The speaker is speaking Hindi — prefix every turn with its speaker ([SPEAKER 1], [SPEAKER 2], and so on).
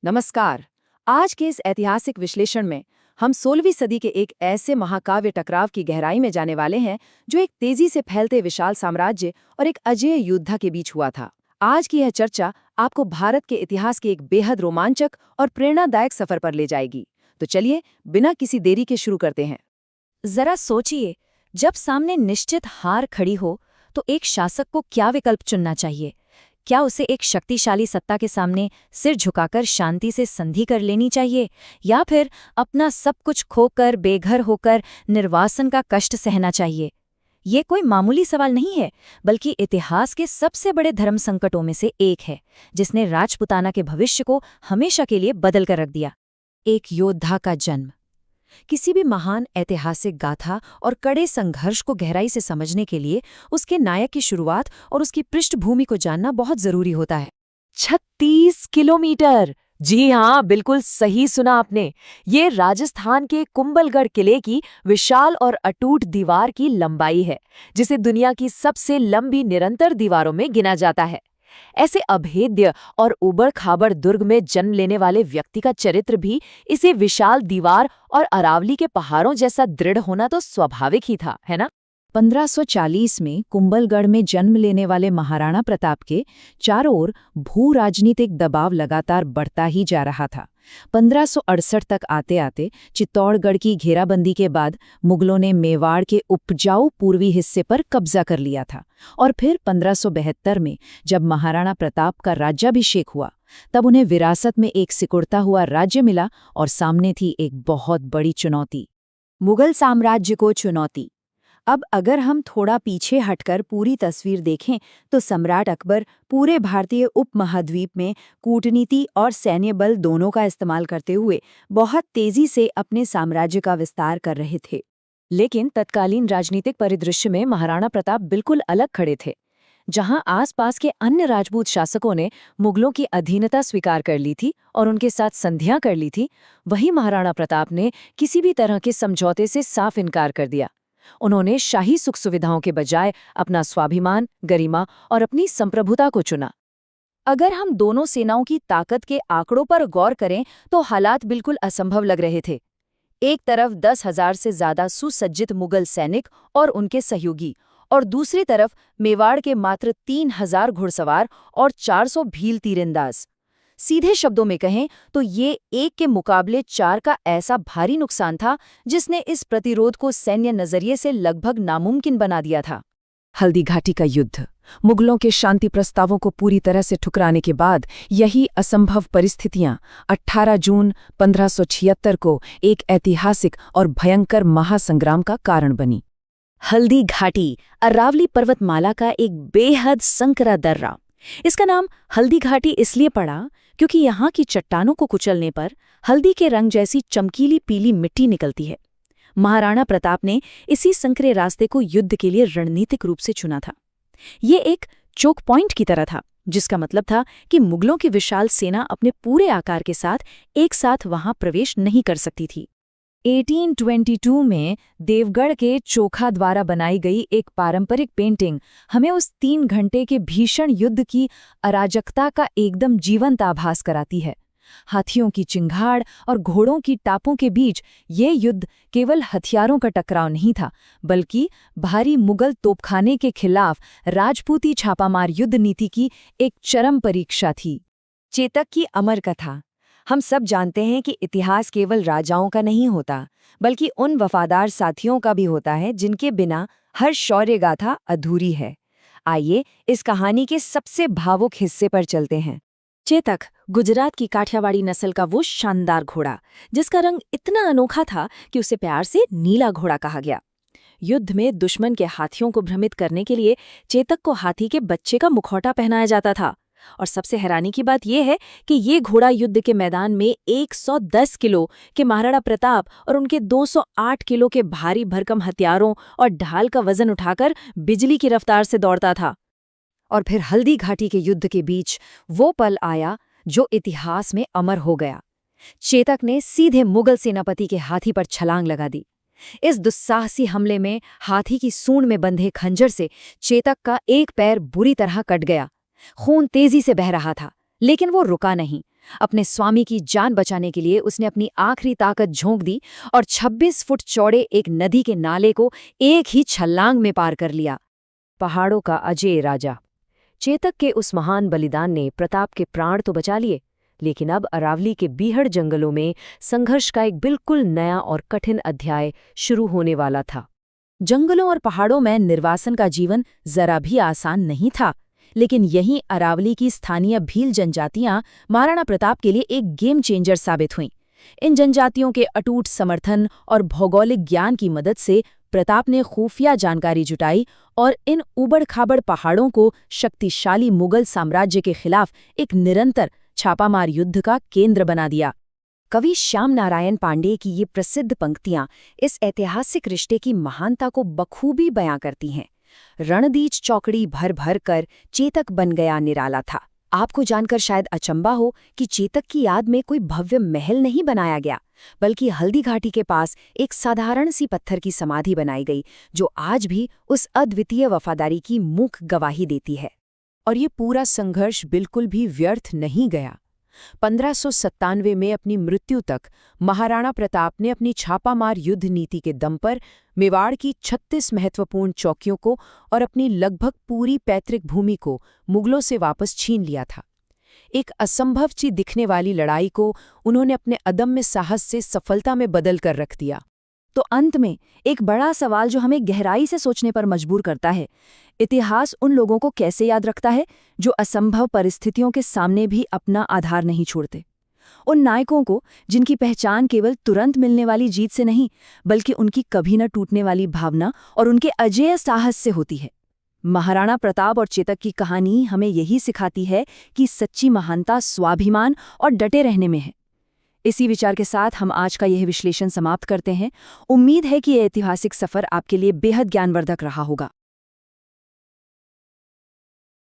[SPEAKER 1] नमस्कार। आज के इस ऐतिहासिक विश्लेषण में हम 16वीं सदी के एक ऐसे महाकाव्य टकराव की गहराई में जाने वाले हैं जो एक तेजी से फैलते विशाल साम्राज्य और एक अजेय योद्धा के बीच हुआ था। आज की यह चर्चा आपको भारत के इतिहास के एक बेहद रोमांचक और प्रेरणादायक सफर पर ले जाएगी। तो चलिए बिना किसी देरी के शुरू करते हैं।
[SPEAKER 2] जरा सोचिए, जब सामने निश्चित हार खड़ी हो तो एक शासक को क्या विकल्प चुनना चाहिए? क्या उसे एक शक्तिशाली सत्ता के सामने सिर झुकाकर शांति से संधि कर लेनी चाहिए, या फिर अपना सब कुछ खोकर बेघर होकर निर्वासन का कष्ट सहना चाहिए? ये कोई मामूली सवाल नहीं है, बल्कि इतिहास के सबसे बड़े धर्म संकटों में से एक है, जिसने राजपुताना के भविष्य को हमेशा के लिए बदल कर रख दिया। एक योद्धा का जन्म। किसी भी महान ऐतिहासिक गाथा और कड़े संघर्ष को गहराई से समझने के लिए उसके नायक की शुरुआत और उसकी पृष्ठभूमि को जानना बहुत जरूरी होता है। 36 किलोमीटर! जी हाँ, बिल्कुल सही सुना आपने। ये राजस्थान के कुंभलगढ़ किले की विशाल और अटूट दीवार की लंबाई है, जिसे दुनिया की सबसे लंबी निरंतर दीवारों में गिना जाता है। ऐसे अभेद्य और उबड़-खाबड़ दुर्ग में जन्म लेने वाले व्यक्ति का चरित्र भी इसे विशाल दीवार और अरावली के पहाड़ों जैसा दृढ़ होना तो स्वाभाविक ही था, है ना? 1540 में कुंभलगढ़ में जन्म लेने वाले महाराणा प्रताप के चारों ओर भू राजनीतिक दबाव लगातार बढ़ता ही जा रहा था। 1568 तक आते आते चित्तौड़गढ़ की घेराबंदी के बाद मुगलों ने मेवाड़ के उपजाऊ पूर्वी हिस्से पर कब्जा कर लिया था, और फिर 1572 में जब महाराणा प्रताप का राज्याभिषेक हुआ, तब उन्हें विरासत में एक सिकुड़ता हुआ राज्य मिला और सामने थी एक बहुत बड़ी चुनौती,
[SPEAKER 1] मुगल साम्राज्य को चुनौती। अब अगर हम थोड़ा पीछे हटकर पूरी तस्वीर देखें तो सम्राट अकबर पूरे भारतीय उपमहाद्वीप में कूटनीति और सैन्य बल दोनों का इस्तेमाल करते हुए बहुत तेजी से अपने साम्राज्य का विस्तार कर रहे थे।
[SPEAKER 2] लेकिन तत्कालीन राजनीतिक परिदृश्य में महाराणा प्रताप बिल्कुल अलग खड़े थे। जहां आसपास के अन्य राजपूत शासकों ने मुगलों की अधीनता स्वीकार कर ली थी और उनके साथ संधियां कर ली थी, वहीं महाराणा प्रताप ने किसी भी तरह के समझौते से साफ इनकार कर दिया। उन्होंने शाही सुख सुविधाओं के बजाय अपना स्वाभिमान, गरिमा और अपनी संप्रभुता को चुना। अगर हम दोनों सेनाओं की ताकत के आंकड़ों पर गौर करें तो हालात बिल्कुल असंभव लग रहे थे। एक तरफ 10,000 से ज्यादा सुसज्जित मुगल सैनिक और उनके सहयोगी, और दूसरी तरफ मेवाड़ के मात्र 3,000 घुड़सवार और 400 भील तीरंदाज। सीधे शब्दों में कहें तो ये 1 के मुकाबले 4 का ऐसा भारी नुकसान था जिसने इस प्रतिरोध को सैन्य नजरिए से लगभग नामुमकिन बना दिया था।
[SPEAKER 1] हल्दी घाटी का युद्ध। मुगलों के शांति प्रस्तावों को पूरी तरह से ठुकराने के बाद यही असंभव परिस्थितियां 18 जून 1576 को एक ऐतिहासिक और भयंकर महासंग्राम का कारण बनी।
[SPEAKER 2] हल्दी घाटी अरावली पर्वतमाला का एक बेहद संकरा दर्रा। इसका नाम हल्दी घाटी इसलिए पड़ा क्योंकि यहाँ की चट्टानों को कुचलने पर हल्दी के रंग जैसी चमकीली पीली मिट्टी निकलती है। महाराणा प्रताप ने इसी संकरे रास्ते को युद्ध के लिए रणनीतिक रूप से चुना था। ये एक चोक पॉइंट की तरह था, जिसका मतलब था कि मुगलों की विशाल सेना अपने पूरे आकार के साथ एक साथ वहां प्रवेश नहीं कर सकती थी। 1822 में देवगढ़ के चोखा द्वारा बनाई गई एक पारंपरिक पेंटिंग हमें उस 3 घंटे के भीषण युद्ध की अराजकता का एकदम जीवंत आभास कराती है। हाथियों की चिंगाड़ और घोड़ों की टापों के बीच ये युद्ध केवल हथियारों का टकराव नहीं था, बल्कि भारी मुगल तोपखाने के खिलाफ राजपूती छापामार युद्ध नीति की एक चरम परीक्षा थी।
[SPEAKER 1] चेतक की अमर कथा। हम सब जानते हैं कि इतिहास केवल राजाओं का नहीं होता, बल्कि उन वफादार साथियों का भी होता है जिनके बिना हर शौर्य गाथा अधूरी है। आइए इस कहानी के सबसे भावुक हिस्से पर चलते हैं।
[SPEAKER 2] चेतक गुजरात की काठियावाड़ी नस्ल का वो शानदार घोड़ा, जिसका रंग इतना अनोखा था कि उसे प्यार से नीला घोड़ा कहा गया। युद्ध में दुश्मन के हाथियों को भ्रमित करने के लिए चेतक को हाथी के बच्चे का मुखौटा पहनाया जाता था। और सबसे हैरानी की बात यह है कि ये घोड़ा युद्ध के मैदान में 110 किलो के महाराणा प्रताप और उनके 208 किलो के भारी भरकम हथियारों और ढाल का वजन उठाकर बिजली की रफ्तार से दौड़ता था।
[SPEAKER 1] और फिर हल्दी घाटी के युद्ध के बीच वो पल आया जो इतिहास में अमर हो गया। चेतक ने सीधे मुगल सेनापति के हाथी पर छलांग लगा दी। इस दुस्साहसी हमले में हाथी की सूंड में बंधे खंजर से चेतक का एक पैर बुरी तरह कट गया। खून तेजी से बह रहा था, लेकिन वो रुका नहीं। अपने स्वामी की जान बचाने के लिए उसने अपनी आखिरी ताकत झोंक दी और 26 फुट चौड़े एक नदी के नाले को एक ही छलांग में पार कर लिया।
[SPEAKER 2] पहाड़ों का अजेय राजा। चेतक के उस महान बलिदान ने प्रताप के प्राण तो बचा लिए, लेकिन अब अरावली के बीहड़ जंगलों में संघर्ष का एक बिल्कुल नया और कठिन अध्याय शुरू होने वाला था।
[SPEAKER 1] जंगलों और पहाड़ों में निर्वासन का जीवन जरा भी आसान नहीं था, लेकिन यहीं अरावली की स्थानीय भील जनजातियां महाराणा प्रताप के लिए एक गेम चेंजर साबित हुईं। इन जनजातियों के अटूट समर्थन और भौगोलिक ज्ञान की मदद से प्रताप ने खुफिया जानकारी जुटाई और इन उबड़-खाबड़ पहाड़ों को शक्तिशाली मुगल साम्राज्य के खिलाफ एक निरंतर छापामार युद्ध का केंद्र बना दिया। कवि श्याम नारायण पांडे की ये प्रसिद्ध पंक्तियां इस ऐतिहासिक रिश्ते की महानता को बखूबी बयां करती हैं। रणदीच चौकड़ी भर भर कर चेतक बन गया निराला था। आपको जानकर शायद अचंबा हो कि चेतक की याद में कोई भव्य महल नहीं बनाया गया, बल्कि हल्दी घाटी के पास एक साधारण सी पत्थर की समाधि बनाई गई, जो आज भी उस अद्वितीय वफादारी की मूक गवाही देती है। और ये पूरा संघर्ष बिल्कुल भी व्यर्थ नहीं गया। 1597 में अपनी मृत्यु तक महाराणा प्रताप ने अपनी छापामार युद्ध नीति के दम पर मेवाड़ की 36 महत्वपूर्ण चौकियों को और अपनी लगभग पूरी पैतृक भूमि को मुगलों से वापस छीन लिया था। एक असंभव सी दिखने वाली लड़ाई को उन्होंने अपने अदम्य साहस से सफलता में बदल कर रख दिया। तो अंत में एक बड़ा सवाल जो हमें गहराई से सोचने पर मजबूर करता है, इतिहास उन लोगों को कैसे याद रखता है जो असंभव परिस्थितियों के सामने भी अपना आधार नहीं छोड़ते? उन नायकों को जिनकी पहचान केवल तुरंत मिलने वाली जीत से नहीं, बल्कि उनकी कभी न टूटने वाली भावना और उनके अजेय साहस से होती है। महाराणा प्रताप और चेतक की कहानी हमें यही सिखाती है कि सच्ची महानता स्वाभिमान और डटे रहने में है। इसी विचार के साथ हम आज का यह विश्लेषण समाप्त करते हैं। उम्मीद है कि यह ऐतिहासिक सफर आपके लिए बेहद ज्ञानवर्धक रहा होगा।